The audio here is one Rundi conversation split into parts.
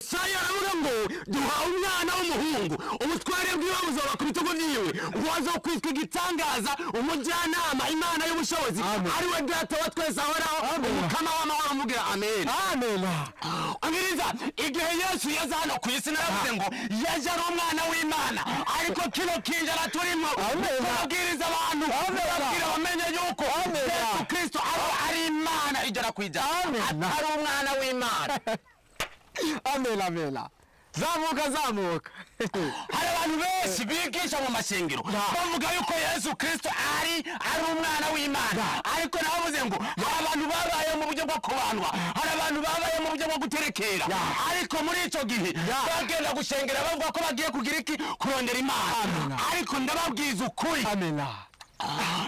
Saya aravuga ngo duha umwana w'umuhungu ubutware bwiwe buzoba ku bitugu vyiwe wazo kwitwa igitangaza umujyanama Imana y'ubushobozi ari we data wa twese ahoraho umukama w'amahoro mugira amen amen. Angiriza igihe Yesu yaza hano ku isi naravuze ngo yaje ari umwana w'Imana ariko kino kinjara turimo kubwiriza abantu babwira bamenye yuko Yesu Kristo ari Imana ijana kwijana ari umwana w'Imana. Amela zamuka hari abantu benshi bigisha mu mashengero bavuga yuko Yesu Kristo ari umwana w'Imana ariko navuze ngo abantu babaye mu buryo bwo kubandwa hari abantu babaye mu buryo bwo guterekera ariko muri ico gihe bagenda gushengera bavuga ko bagiye kugira iki kurondera Imana ariko ndababwiza ukuri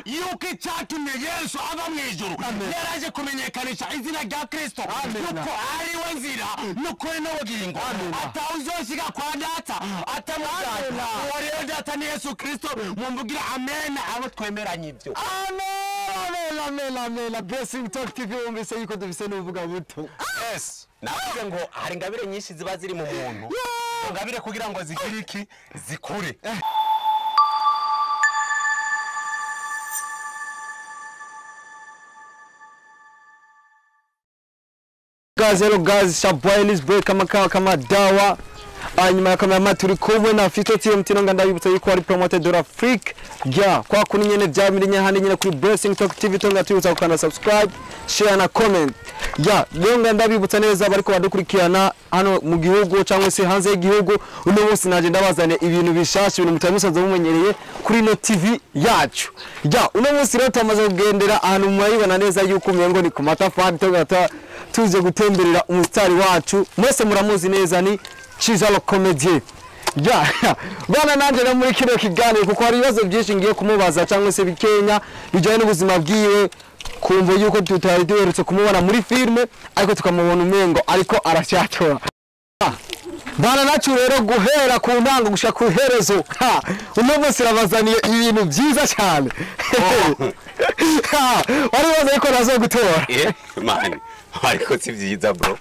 yuko icyatumye Yesu ava mu ijuru yaraje kumenyekanisha izina rya Kristo yuko ari we nzira n'ukuri n'ubugingo atawuzoshiga kwa data atamujyana uwo rero data ni Yesu Kristo mumvugira amen abo twemeranye ibyo amen. Blessing Talk TV umvise yuko dufise n'uvuga buto yes navuze ngo hari ingabire nyinshi ziba ziri mu muntu ingabire kugira ngo zigire iki zikure. Hello guys, Shaboy Ellis break kama dawa. Nyuma ya kamera turi kumwe na Fito TMT no ndabibutsa yuko ari promoter Dora Freak. Kwa kuni nyene byamirinye handi nyene kuri Blessing Talk TV tonga tubutsa ukanda subscribe, share na comment. Yonga ndabibutsa neza bariko badukurikirana hano mu gihugu cyangwa se hanze y'igihugu uno munsi naje ndabazane ibintu bishasha ibintu mutamusanze mumenyereye kuri no TV yacu. Uno munsi rero tamaze kugendera ahantu murayibona neza yuko umengo ni ku matafari togata tuze gutemberera umustari wacu mwese muramuzi neza ni Chizalo Comedy. Bana nanje na muri kino kiganiro kuko hari ibibazo byinshi ngiye kumubaza cyangwa se bikenya bijyanye n'ubuzima bwiwe kumva yuko tutari duherutse kumubona muri filme ariko tukamubona umengo ariko aracyatora. Bana nacu rero guhera ku ntango gushaka ku herezo uno munsi rabazaniye ibintu byiza cyane. Wari waza yuko nazo gutora man ariko si byiza bro.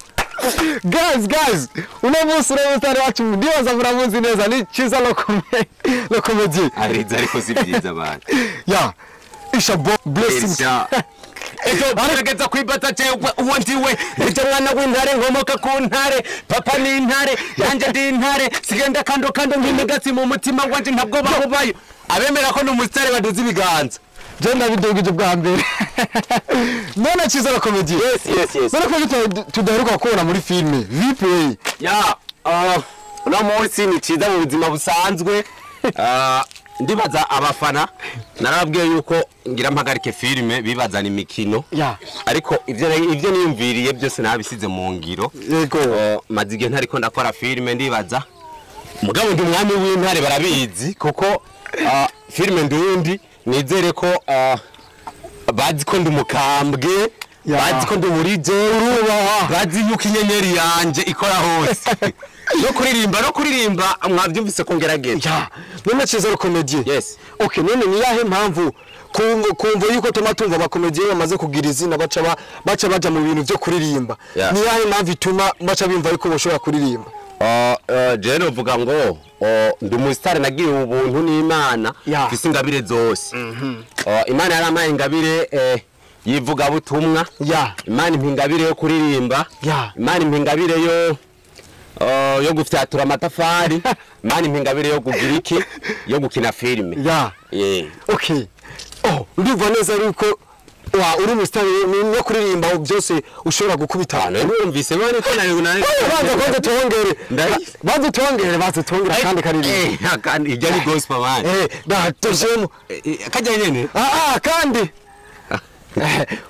Guys uno munsi rero utari wacu ndibaza muramuzi neza ni Chizalo Comedy ariza ariko si byiza bana Shaboy Blessing ejo barageza kwibata cyangwa uwandiwe ejo mwana w'intare ngomoka ku ntare papa ni intare yanje ndi intare sigenda kando nk'imigatsi mu mutima wanje ntabwo bahubayo abemera ko n'umustari baduze ibiganza je ndabidogije bwa mbere none Chizalo Comedy yes none ko tudaheruka kubona muri filme viplay no munsi ni ciza mu buzima busanzwe ndibaza abafana narababwiye yuko ngira mpagarike filme bibazana imikino ariko ivyo niyumviriye byose nabisize mu ngiro yego mazige ntariko ndakora filme ndibaza mugabo ndi umwami w'intare barabizi kuko filme ndundi nizere ko bazi ko ndi umukambwe bazi ko ndi umurije bazi yuko inyenyeri yanje ikora hose no kuririmba mwavyumvise ko ngerageza none Chizalo Comedy yes okay none ni yahe mpamvu kumva yuko tumva abakomediye bamaze kugira izina baca baja mu bintu byo kuririmba ni yahe mpamvu ituma baca bimva yuko boshobora kuririmba je no vuga ngo ndi umustar nagiye ubuntu n'Imana fise ingabire zose Imana yaramaye ingabire yivuga butumwa Imana impingabire yo kuririmba Imana impingabire yo gufyatura amatafari Imana impingabire yo kugira iki yo gukina filme okay ndiva neza yuko uri umusitari no kuririmba byose ushobora gukubita numvise bane ko baze tongere kandi karirimba kandi ibyo ni gospel man tojemo kajya nyene kandi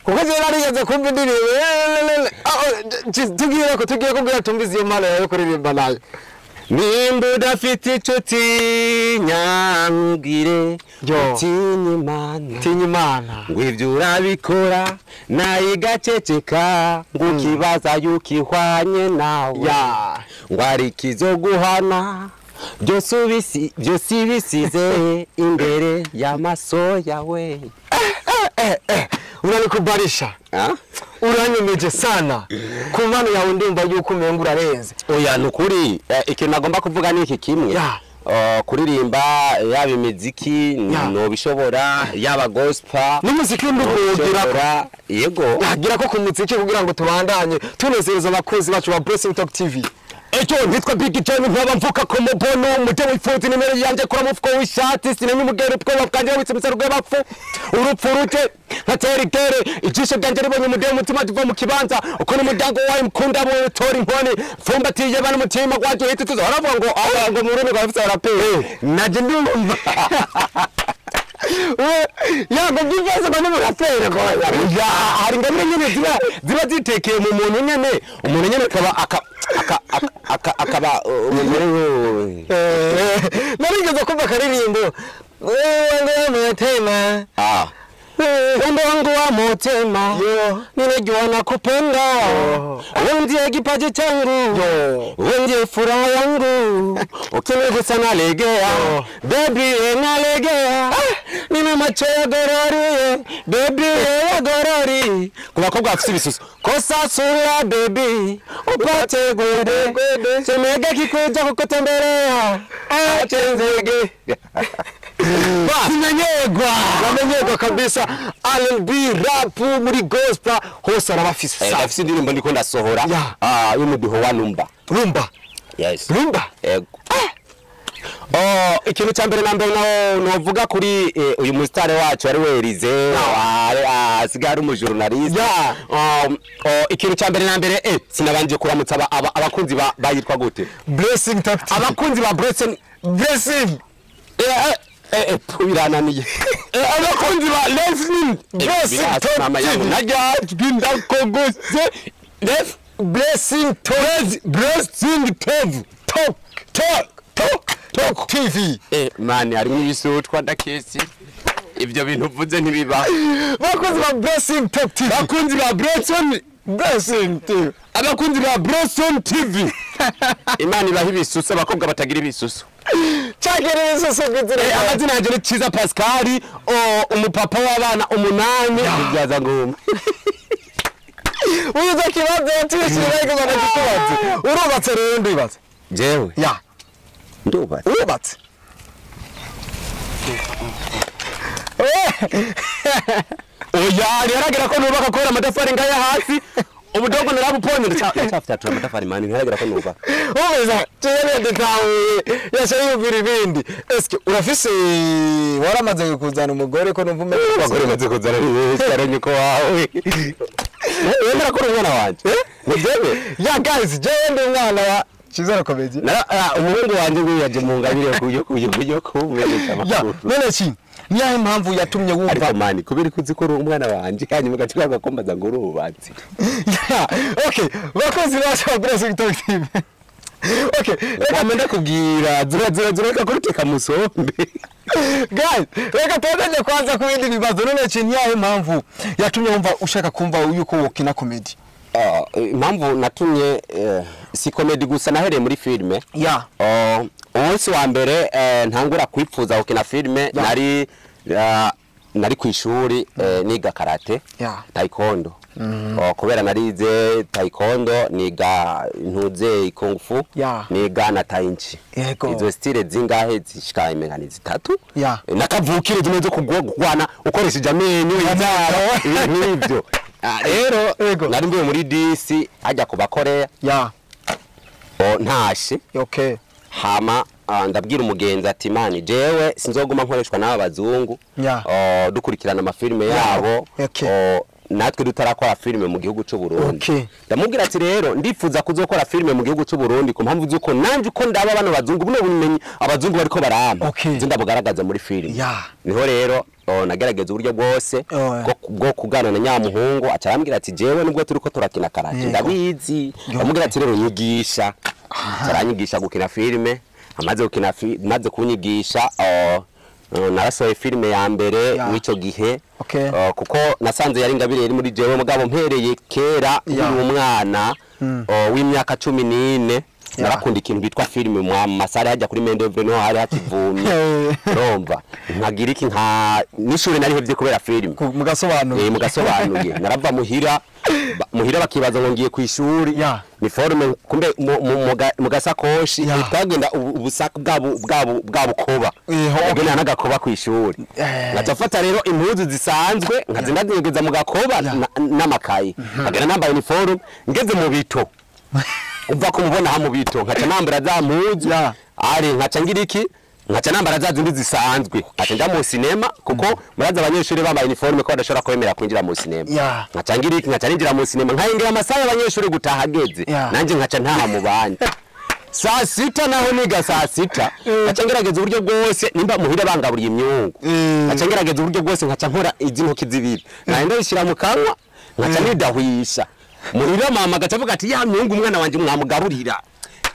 kuko je narigeze kumva indirimbo tugiye kugira tumvize iyo mpano yo kuririmba nayo nimba udafite inshuti nyangire tinyimana ngo ibyo urabikora nayo gaceceka ngo kibaza yuko ihwanye nawe ngo ari kizoguhana byose bisize imbere y'amaso yawe Unanikubarisha. Uranyemeje sana. Ku mpano yawe ndumva yuko umenga urarenze. Oya nukuri ikintu nagomba kuvuga ni iki kimwe. Kuririmba yaba imiziki no bishobora yaba gospel n'umuziki ndukugira yego yagira ko ku muziki kugira ngo tubandanye tunezereza abakozi bacu ba Blessing Talk TV. Ejo nitwa Big John nkaba mvuka ko mubono umutwe wifuza nimero yanje kora mufuko w'ishati sinenye umugere bwo bwanje witsemisa rugwe bapfu urupfu rute nkaterigere ijisho ryanje ribonye umudeye umutima tuva mu kibanza uko n'umuryango wawe mukunda bo tori inkoni fumbatiye bana umutima gwaje hita tuzo haravuga ngo mu rurimi rwa fisa rapere naje ndumva yago bivaze bane mu rapere ko ya hari ngabire nyene ziba zitekeye mu muntu nyene umuntu nyene akaba narigeze kumva karirimbo mutema wendo wangu wa mutema ninajua nakupenda ndiye kipaji changu ndiye furaha yangu ukinigusa nalegea baby nalegea nina macho ya gorori baby ya gorori ku bakobwa bafite ibisusu kosa sura baby upate gwede semega kikuja kukutembelea achenzege Sinanyegwa kabisa R&B rap muri gospel hose arabafise afise indirimbo ndiko ndasohora y'umudiho wa Lumba yes Lumba ikintu cyambere nambe novuga kuri uyu mustare wacu ari werize asigara umujournaliste ikintu cyambere nambere sinabanje kuramutsa abakunzi bayitwa gute Blessing Talk abakunzi ba Blessing birananiye abakunzi ba Blessing Talk TV man harimo ibisutwa ndakesi ibyo bintu uvuze ntibiba bakunzi ba Blessing Talk TV bakunzi ba Blessing TV abakunzi ba Blessing TV Imana ibaha ibisusu abakobwa batagira ibisusu Chagere ibisusu kwizera amazina yanjye ni Ciza Pascal umupapa w'abana 8 byaza ngoma uyiza kibazo yatishira iko banakubaza urubatse rero ndibaza jewe urubatse oya yaragera ko nubaka kubera amatafari ngaya hasi umudogo narabuponye ndacafite amatafari mani ntaragera ko nubaka ubeza cyane ndikawe yashaye ubiri bindi eske urafise waramaze kuzana umugore ko numva umugore maze kuzana ni ko wawe wenda ko umwana wanje nibyewe ya guys je ndi umwana wa Ciza Comedy umuhungu wanje ngo yaje mu ngabire kuyo kumenyesha makuru none ki niyahe impamvu yatumye wumva ariko mani kubera kuzikora umwana wanje hanyuma gaciga kombaza ngo urubatse okay bakozi basha Blessing Talk TV okay reka menda kubwira zura kuruteka musombe guys reka twaje kwanza kubindi bibazo none ki niyahe impamvu yatumye wumva ushaka kumva yuko wokina comedy impamvu natumye si comedy gusa nahereye muri filme umunsi wa mbere ntangura kwipfuza gukina filme nari ku ishuri niga karate taekwondo kubera narize taekwondo niga ntuze kung fu niga na tai chi izo style zingahe zishika imengani zitatu nakavukire zimezo kugwana ukoresheje amenyo inzara ibyo rero nari mbiye muri DC ajya kubakorea ntashe hama ndabwira umugenzi ati mani jewe sinzoguma nkoreshwa n'aba bazungu dukurikirana amafilme yabo natwe dutarakora filme mu gihugu cy'u Burundi ndamubwira ati rero ndifuza kuzokora filme mu gihugu cy'u Burundi ko mpamvu zuko nanje uko ndaba bano bazungu buno bumenyi abazungu bariko baramba nzinda bugaragaza muri filme niho rero nagerageza uburyo bwose bwo kugana na nyamuhungu acarambwira ati jewe nibwo turiko turakina karate ndabizi amubwira ati rero nyigisha aranyigisha gukina filme maze kunyigisha narasohoye filme ya mbere w'ico gihe kuko nasanze yari ngabire yari muri jewe mugabo mpereye kera umwana w'imyaka 14 narakunda ikintu bitwa filime mu masare hajya kuri Mendevre no hari hakivumye urumva nkagira iki nka n'ishuri nari hevye kubera filime mugasobanuye narava muhira bakibaza ngo ngiye kwishuri ni forme kumbe mu gasakoshi twagenda ubusaka bwabo koba agena nagakoba kwishuri natafata rero impuzu zisanzwe nkazindageza mu gakoba n'amakayi agena nambaye uniform ngeze mu bito uva kumubona ha mu bito nkaca nambara za mpuzu ari nkaca ngira iki nkaca nambara za zindi zisanzwe nkaca njya mu cinema kuko muraza abanyeshuri bambaye uniforme ko badashobora kwemera kwinjira mu cinema nkaca ngira iki nkaca ninjira mu cinema nkayingira amasaha y'abanyeshuri gutahageze nanje nkaca ntaha mu bandi saa sita naho niga saa sita nkaca ngerageza uburyo bwose nimba muhira bangaburiye imyungu nkaca ngerageza uburyo bwose nkaca nkora izintoki zibiri nahenda bishyira mu kanwa nkaca nidahwisha muhira mama gacavuga ati ya myungu umwana wanje mwamugaburira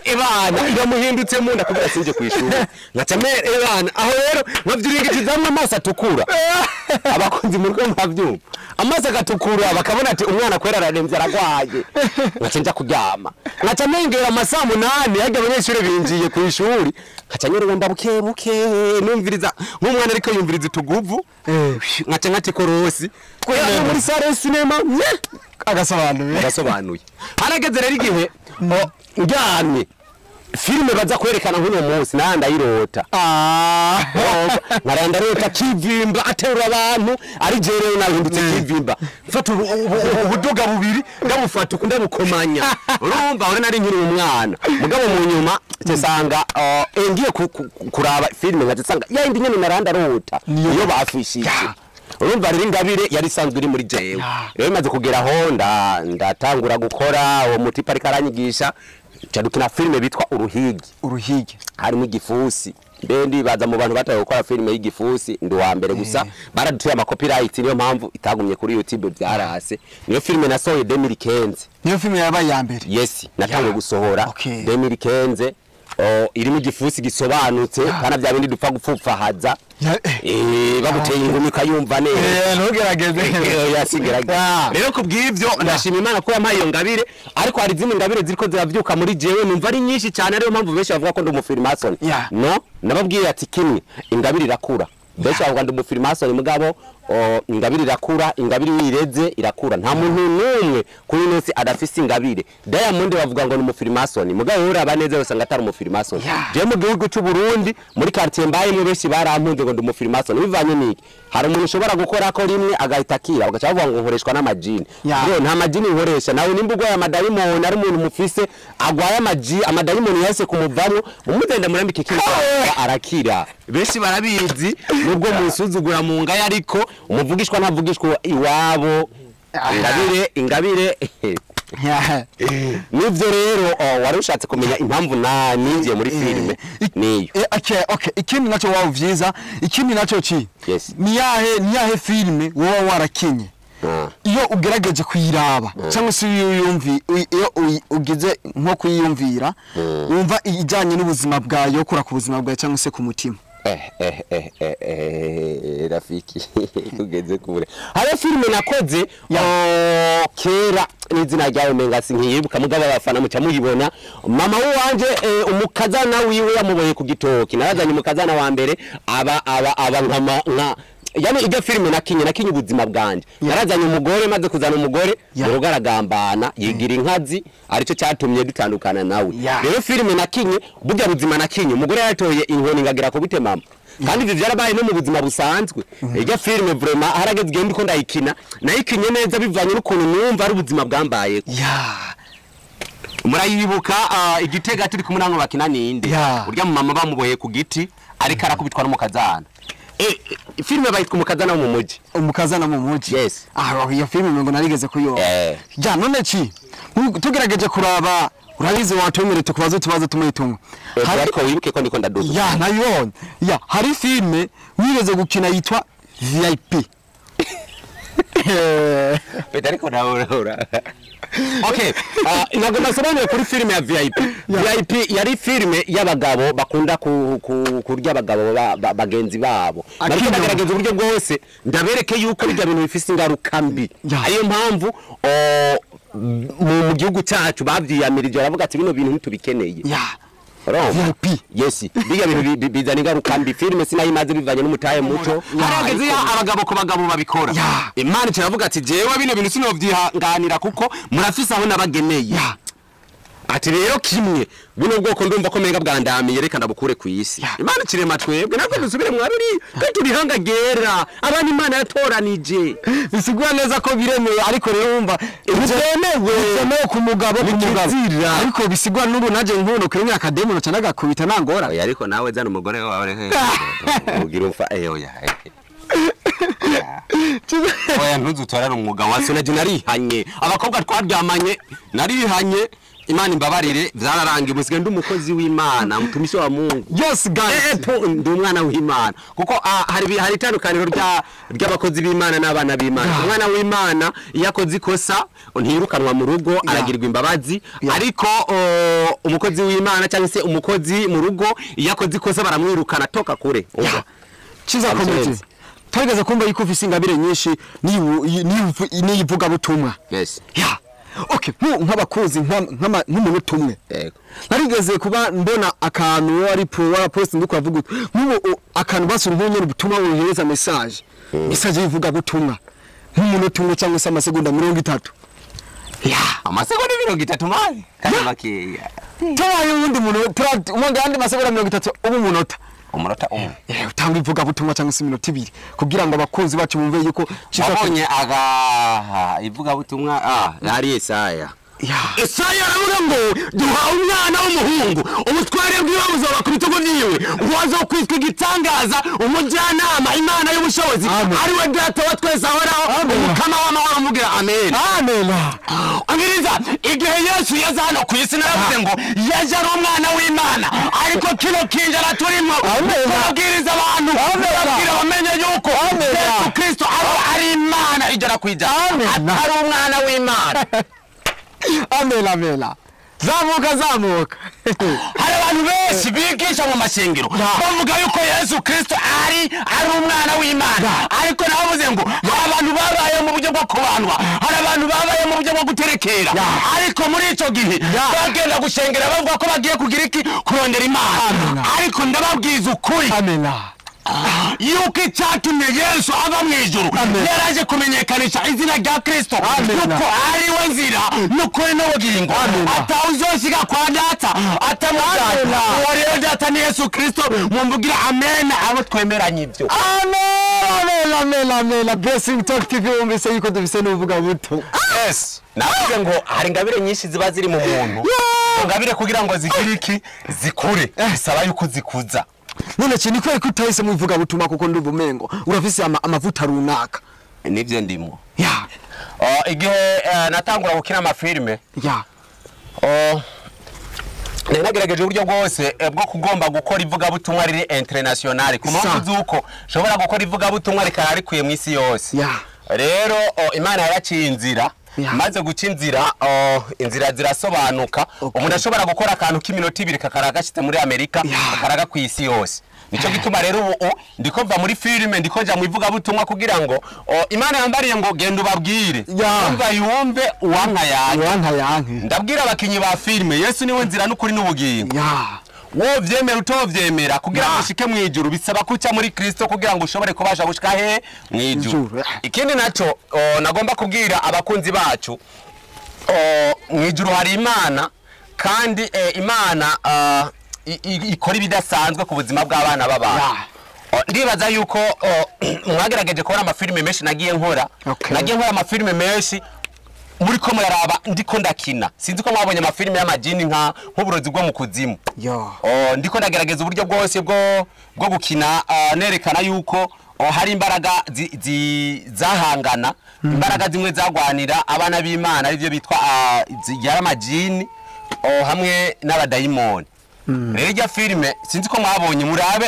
ebana iramuhindutse mu nda kubera sinje kwishura nkaca ebana aho rero nkavyuringizamwe amaso atukura abakunzi mu rwo mwavyumva amaso agatukura bakabona ati umwana kwera araremvye aragwaye nkaca nja kuryama nkaca mengera amasaha 8 hajya abanyeshuri binjiye kwishuri nkaca nyeremba buke numviriza nk'umwana ariko yumviriza ituguvu nkaca nkati korosi kwera muri sare cinema agasobanuye harageze rero igihe njyane filime baza kwerekana nk'uno munsi nanda yirota naranda rota kivimba aterura abantu ari jerero nahindutse kivimba mfata ubudoga bubiri ndabufata ndabukomanya urumva ore nari nkiri umwana mugabo mu nyuma cyesanga ngiye kuraba filime ngatesanga yindi nyene naranda rota iyo bafishije urumva rero Ingabire yari sanzwe iri muri jewe rero maze kugeraho ndatangura gukora uwo mutipa ariko aranyigisha cyadukina filime bitwa uruhigi harimo igifusi bendi baza mu bantu bataye gukora filime y'igifusi ndi wa mbere gusa baradutuye ama copyright niyo mpamvu itagumye kuri YouTube byarase niyo filime nasohoye 2015 niyo filime yabaye ya mbere yes natangiye gusohora 2015 irimo igifusi gisobanutse kana bya bindi dupfa gupfupfahaza baguteye ingumi kayumva neza ntugerageze yasigerageza rero kubw'ivyo ndashima Imana ko yampaye iyo Ngabire ariko hari zimwe Ngabire ziriko ziravyuka muri jewe numva ari nyinshi cyane ariyo mpamvu benshi bavuga ko ndi umufilmason no nababwiye ati kimwe Ingabire irakura benshi bavuga ndi umufilmason mugabo Ingabire irakura Ingabire yireze irakura nta muntu numwe kuri nose adafise Ingabire Diamond bavuga ngo ni umufilmason mugabo uri abaneze bose ngatari umufilmason je mu gihugu cy'u Burundi muri quartier mbaye mu benshi barampunze ngo ndi umufilmason bivanye niki hari umuntu ushobora gukora ko rimwe agahita akira ugaca bavuga ngo nkoreshwa n'amajini bro nta majini nkoresha nawe nimba ugwaye amadayimoni ari umuntu mufise agwaye amadayimoni yase kumuvamo umuzenda murambike kintu arakira benshi barabizi nubwo musuzugura mu ngaya ariko umuvugishwa ntavugishwa iwabo Ingabire nivyo rero wari ushatse kumenya impamvu ninjiye muri filime niyo okay ikindi naco wavyiza ikindi naco ki ni yahe filime wowe warakinye iyo ugerageje kuyiraba cyangwa se iyo ugize nko kuyiyumvira wumva ijanye n'ubuzima bwayo kura ku buzima bwayo cyangwa se ku mutima rafiki ugeze kure hari filime nakoze kera n'izina ryawe menga sinkiyibuka mugabo abafana muca muyibona mama wanje umukazana wiwe yamuboye ku gitoki narazanye umukazana wa mbere aba nka yani ijya filime nakinye ubuzima bwanje narazanye umugore maze kuzana umugore urugaragambana yigira inkazi arico cyatumye dutandukana nawe rero filime nakinye burya buzima nakinye umugore yatoye inkoni ngagira ko bite mama kandi ivyo byarabaye no mu buzima busanzwe ijya filime vraiment harageze gende ko ndayikina nayikinye neza bivanye n'ukuntu numva ari ubuzima bwambaye murayibuka igitega turi kumwe nango bakina ninde urya mu mama bamuboye ku giti ariko arakubitwa n'umukazana filime bayitwa umukazana mu muji yes iyo filime ngo narigeze kuyo none ki tugerageje kuraba urabizi watumire tukubazo tubazo tumayitumwe ariko wibuke ko ndiko ndaduza nabibonye hari filime wigeze gukina yitwa VIP ariko naura okay nagomba sobanura kuri filime ya VIP yari filime y'abagabo bakunda kurya abagabo bagenzi babo ariko ndagerageza uburyo bwose ndabereke yuko bijya bintu bifise ingaruka mbi ayo mpamvu mu gihugu cyacu bavyiyamirije baravuga ati bino bintu ntitubikeneye VIP yes biga bintu bizana ingaruka mbi filime sinayimaze bivanye n'umutaye muco harageze abagabo ko bagabo babikora Imana kiravuga ati jewe bino bintu sinovyihanganira kuko murafise aho nabageneye ati rero kimwe buno bwoko ndumva ko menga bwandamiye reka ndabukure ku isi Imana kirema twebwe nako dusubire mwabiri kandi rihanga gera abana Imana yatoranije bisigura neza ko biremeye ariko rero wumva bitemewe ku mugabo ariko bisigura n'ubu naje nkuno kuri myaka demo no canaga kubita nangora ariko nawe zana umugore wawe ugira umfa oya oya ntuzutorana umwuga wase naje narihanye abakobwa twaryamanye narihanye Imana imbabarire vyararangiye musige ndumukozi w'Imana mutumishi wa Mungu yes guys ndi umwana w'Imana kuko hari itandukaniro ry'abakozi b'Imana n'abana b'Imana umwana w'Imana yakoze ikosa ntirukanwa mu rugo aragirwa imbabazi ariko umukozi w'Imana cyangwa se umukozi mu rugo yakoze ikosa baramwirukana toka kure kiza community twageze kumva yuko ufise ingabire nyinshi niyivuga butumwa yes okay nk'abakuzi nk'umuntu tumwe narigeze kuba mbona akantu wari post ndiko avuga nk'ubu akantu basura nk'unyere ubutumwa wohereza message yivuga butumwa nk'umuntu tumwe cyangwa se amasegonda 30 amasegonda 30 mali kandi makiya tayo undi muntu umugandi amasegonda 30 ubu umunota umwe utanga ivuga butumwa cyangwa se iminota 2 kugira ngo abakunzi bacu bumve yuko kizabonye ivuga butumwa yari Yesaya aravuga ngo duha umwana w'umuhungu ubutware bwiwe buzoba ku bitugu byiwe uwazo kwitwa igitangaza umujyanama Imana y'ubushobozi ari we data wa twese ahoraho umukama w'amahoro mugira amen amiriza igihe Yesu yaza hano ku isi naravuze ngo yaje ari umwana w'Imana ariko kino kinjara turimo kubwiriza abantu babwira bamenye yuko Yesu Kristo ari Imana ijara kwijana atari umwana w'Imana amela zamuka hari abantu benshi bigisha mu mashengero bavuga yuko Yesu Kristo ari umwana w'Imana ariko navuze ngo abantu babaye mu buryo bwo kubandwa hari abantu babaye mu buryo bwo guterekera ariko muri ico gihe bagenda gushengera bavuga ko bagiye kugira iki kurondera Imana ariko ndababwiza ukuri yuko icyatumye Yesu ava mu ijuru yaraje kumenyekanisha izina rya Kristo nuko ari we nzira n'ukuri n'ubugingo atawuzoshiga kwa data atamujana uwo rero data ni Yesu Kristo mumvugira amen abo twemeranye ibyo amen Blessing Talk TV umvise yuko dufise n'uvuga buto yes navuze ngo hari ingabire nyinshi ziba ziri mu muntu ingabire kugira ngo zigire iki zikure bisaba yuko zikuza none kintu kwere kutahise mu ivuga butuma kuko ndubumengo urafise amavuta runaka nivyo ndimo igihe natangura gukina amafilme nagerageje uburyo bwose bwo kugomba gukora ivuga butumwa riri international ku mpamvu zuko shobora gukora ivuga butumwa rikara rikuye mu isi yose rero Imana yaraciye inzira maze guca inzira zirasobanuka umuntu ashobora gukora akantu k'iminota 2 kakaragashitse muri Amerika akaraga ku isi yose nico gituma rero ubu ndikova muri filime ndikoja mu ivuga butumwa kugira ngo Imana yambariye ngo genda ubabwire umva yumve uwanka yanke ndabwira abakinyi ba filime Yesu niwe nzira n'ukuri n'ubugingo wo vyemera utovyemera kugira ngo ushike mu ijuru bisaba kuca muri Kristo kugira ngo ushobore kubasha gushika he mu ijuru ikindi naco nagomba kubwira abakunzi bacu mu ijuru hari Imana kandi Imana ikora ibidasanzwe ku buzima bw'abana b'abantu ndibaza yuko mwagerageje kubona amafilime menshi nagiye nkora amafilime menshi muri ko muraraba ndiko ndakina sinzi ko mwabonye amafilime y'amajini nk'uburozi bwo mu kuzimu ndiko ndagerageza uburyo bwose bwo gukina nerekana yuko hari imbaraga zahangana imbaraga zimwe zagwanira abana b'Imana arivyo bitwa yaramajini hamwe n'abadayimoni rero ijya filime sinzi ko mwabonye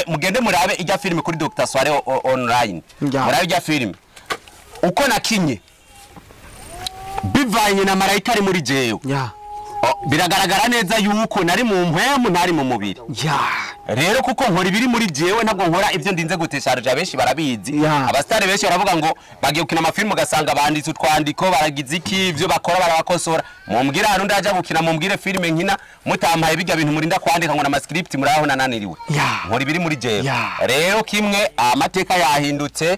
mugende murabe ijya filime kuri Dr. Sware online murabe ijya filime uko nakinye bivanye na marayika ari muri jewe biragaragara neza yuko nari mu mpwemu ntari mu mubiri rero kuko nkora ibiri muri jewe ntabwo nkora ivyo ndinze gutesharja benshi barabizi abastare benshi baravuga ngo bagiye gukina amafilme ugasanga banditse utwandiko baragize iki ivyo bakora barabakosora mumbwira hano ndaje gukina mumbwire filme nkina mutampaye bijya bintu murinda kwandika ngo na script muraho nananiriwe nkora ibiri muri jewe rero kimwe amateka yahindutse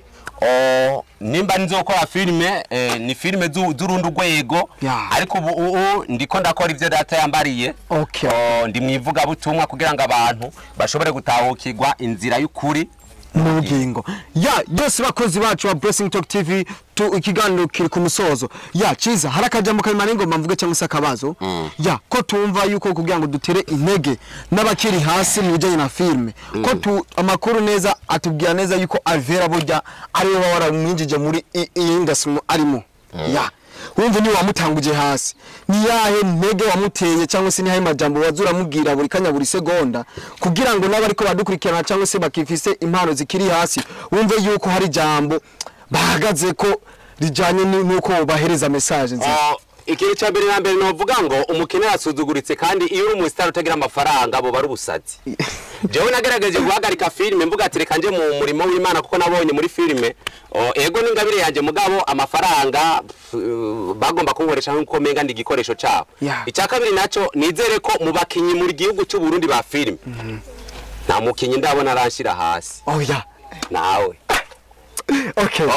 nimba nzokora filme ni filme z'urundi rwego ariko ubu ndiko ndakora ivyo data yambariye ndi mwivuga butumwa kugira ngo abantu bashobore gutahukirwa inzira y'ukuri mu bugingo yose bakozi bacu wa Blessing Talk TV ikiganiro kiri ku musozo Ciza harakajambo kayimana ingoma mvuge cyangwa se akabazo ko tumva yuko kugira ngo dutere intege n'abakiri hasi mu bijanye na filme ko amakuru neza atubwira neza yuko Alvera burya ari we waramwinjije muri industry arimo wumva ni wamutanguje hasi ni yahe ntege wamuteye cyangwa se ni haye majambo wazura mubwira buri kanya buri segonda kugira ngo naba ariko badukurikirana cyangwa se bakifise impano zikiri hasi wumve yuko hari jambo bahagaze ko rijanye nuko bahereza message nziza ikintu cya mbere na mbere novuga ngo umukene yasuzuguritse kandi iyo uri umustar utagira amafaranga bo bari ubusazi jewe nagerageje guhagarika filme mvuga ati reka nje mu murimo w'Imana kuko nabonye muri filme ego n'ingabire yanje mugabo amafaranga bagomba kunkoresha nkuko menga ndi gikoresho cyabo icya kabiri naco nizere ko mu bakinyi muri gihugu cy'u Burundi ba filme nta mukinyi ndabona aranshira hasi nawe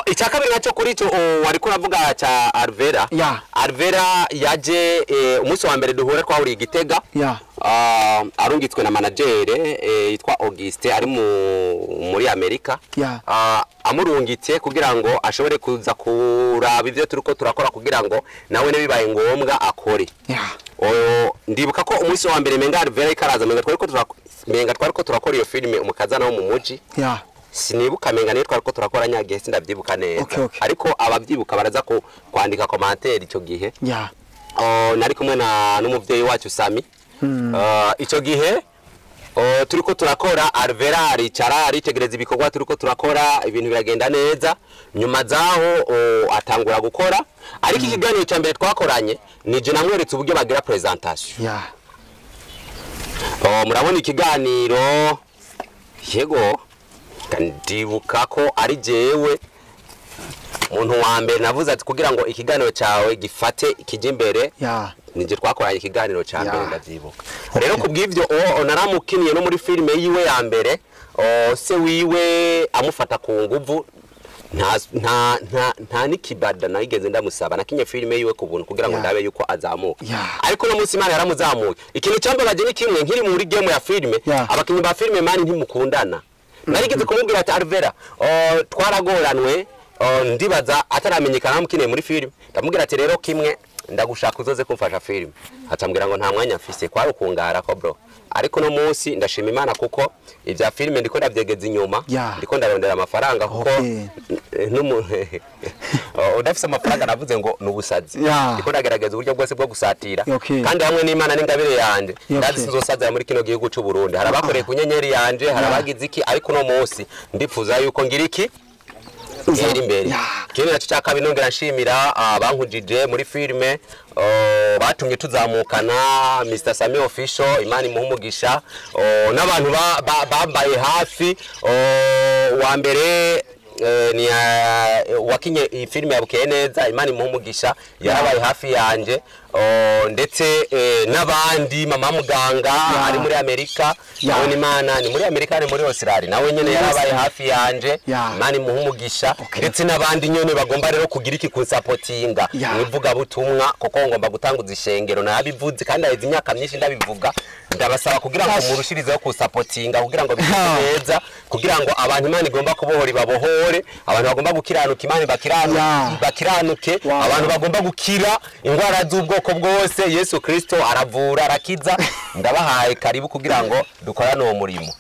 icya kabiri naco kuri cyo wari kuravuga cha Alvera Alvera yaje umunsi wa mbere duhure twahuriye Gitega arungitswe na managere yitwa Auguste ari muri Amerika amurungitse kugira ngo ashobore kuza kuraba ivyo turiko turakora kugira ngo nawe ne bibaye ngombwa akore ndibuka ko umunsi wa mbere menga Alvera ikaraza menga twariko turakora iyo filme umukazana wo mu muji sinibuka menga ne twariko turakora nyagihe sindavyibuka neza ariko abavyibuka baraza kwandika commentaire ico gihe nari kumwe n'umuvyeyi wacu Sami ico gihe turiko turakora Alvera aricara aritegereza ibikorwa turiko turakora ibintu biragenda neza nyuma zaho atangura gukora ariko ikiganiro cya mbere twakoranye nije namweretse uburyo bagira presentation murabona ikiganiro yego ndibuka ko ari jewe muntu wa mbere navuze ati kugira ngo ikiganiro cyawe gifate ikije imbere nije twakoranye ikiganiro cya mbere ndavyibuka rero kubw'ivyo naramukiniye no muri filme yiwe ya mbere se wiwe amufata ku nguvu nta nikibada nayigeze ndamusaba nakinye filme yiwe ku buntu kugira ngo ndabe yuko azamuka ariko no munsi Imana yaramuzamuye ikintu cyambabaje ni kimwe nkiri muri game ya filme abakinyi ba filme mani ntimukundana narigeze kumubwira ati Alvera twaragoranwe ndibaza ataramenyekana namukiniye muri filme ndamubwira ati rero kimwe ndagushaka uzoze kumfasha filme atambwira ngo nta mwanya afise kwari ukungara ko bro ariko no munsi ndashima Imana kuko ivya filme ndiko ndavyegeza inyuma ndiko ndarondera amafaranga kuko udafise amafaranga navuze ngo nubusazi ndiko ndagerageza uburyo bwose bwo gusatira kandi hamwe n'Imana n'ingabire yanje ndazi sinzosazira muri kino gihugu cy'u Burundi harabakoreye ku nyenyeri yanje harabagize iki ariko no munsi ndipfuza yuko ngira iki ngeri imbere kene naco cyakabiri nongera nshimira abankujije muri filme batumye tuzamukana Mr Sami Official Imana imuhumugisha n'abantu bambaye hafi wa mbere ni wakinye iyi filme yabukeye neza Imana imuhumugisha yarabaye hafi yanje ndetse n'abandi mama muganga ari muri Amerika nawe n'Imana ni muri Amerika ni muri Australia nawe nyene yarabaye hafi yanje Imana imuhumugisha ndetse n'abandi nyene bagomba rero kugira iki kunsapotinga nivuga butumwa kuko ngomba gutanguza ishengero nabivuze kandi aheze imyaka myinshi ndabivuga ndabasaba kugira ngo murushirizeho kunsapotinga kugira ngo bigende neza kugira ngo abantu Imana igomba kubohora ibabohore abantu bagomba gukiranuka Imana bakiranuke abantu bagomba gukira ingwara z'ubwoko bwose Yesu Kristo aravura arakiza ndabahaye karibu kugira ngo dukorane uwo murimo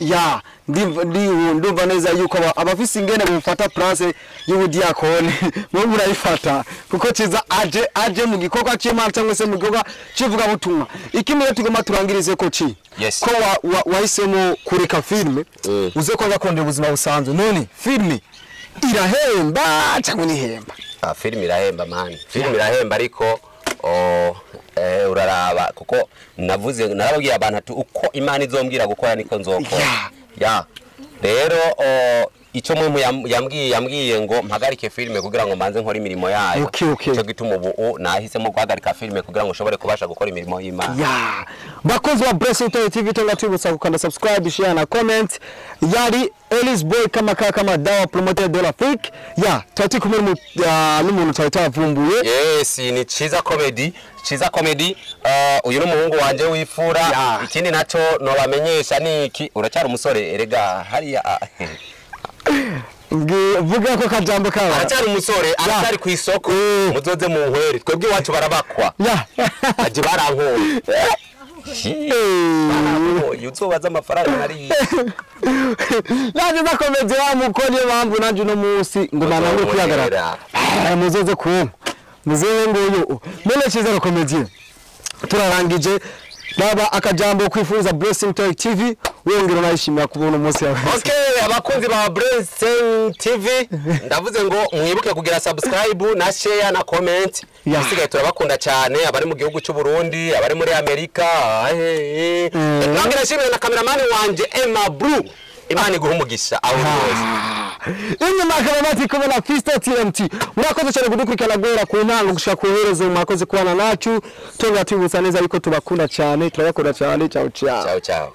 ndumva neza yuko abafise ingene bufata place y'ubudiakone mwe murayifata kuko Ciza aje mu gikorwa cy'Imana cyangwa se mu gikorwa kivuga butumwa ikimwe tugomba turangirize ko ko wahisemo kureka filme uze ko gakondera ubuzima busanzwe none filme irahemba cyangwa nihemba filme irahemba man filme irahemba ariko uraraba kuko navuze narababwiye abantu uko Imana izombwira gukora niko nzokora ya rero icyo mwe yambwiye ngo mpagarike filime kugira ngo manze nkora imirimo yayo cyo gituma ubu nahisemo guhagarika filime kugira ngo ushobore kubasha gukora imirimo y'Imana bakozi wa Blessing TV tonga twibutsa gukanda subscribe share na comment yari Ellis Boy kama dawa promoter de l'Afrique twati kumwe n'umuntu cyatavumbuye yes ni Chiza comedy uyu n'umuhungu wanje wifura ikindi naco no bamenyesha niki uracyari umusore erega hariya vuga ko kajambo kawe aracyari umusore aracyari ku isoko muzoze mu nkweri twebwe iwacu barabakwa aje barankora yuzubaza amafaranga nari naje bakomeze bamukoniye bambu nanje no munsi ngo nanange kwihagarara muzoze ku muzewe nguyu mene Chiza Comedy turarangije baba akajambo kwifuza Blessing TV wongera nayishimira kubona umunsi yawe abakunzi ba Blessing TV ndavuze ngo mwibuke kugira subscribe na share na comment yasigaye turabakunda cyane abari mu gihugu cy'u Burundi abari muri Amerika ngira shimira na cameraman wanje Emma Blue Imana iguha umugisha aho rwose inyuma karamati kubona Fisto TMT murakoze cyane kudukurikirana gora ku ntango gushaka kuhereza murakoze kubana nacu tonga twibutsa neza ariko tubakunda cyane turabakunda cyane ciao ciao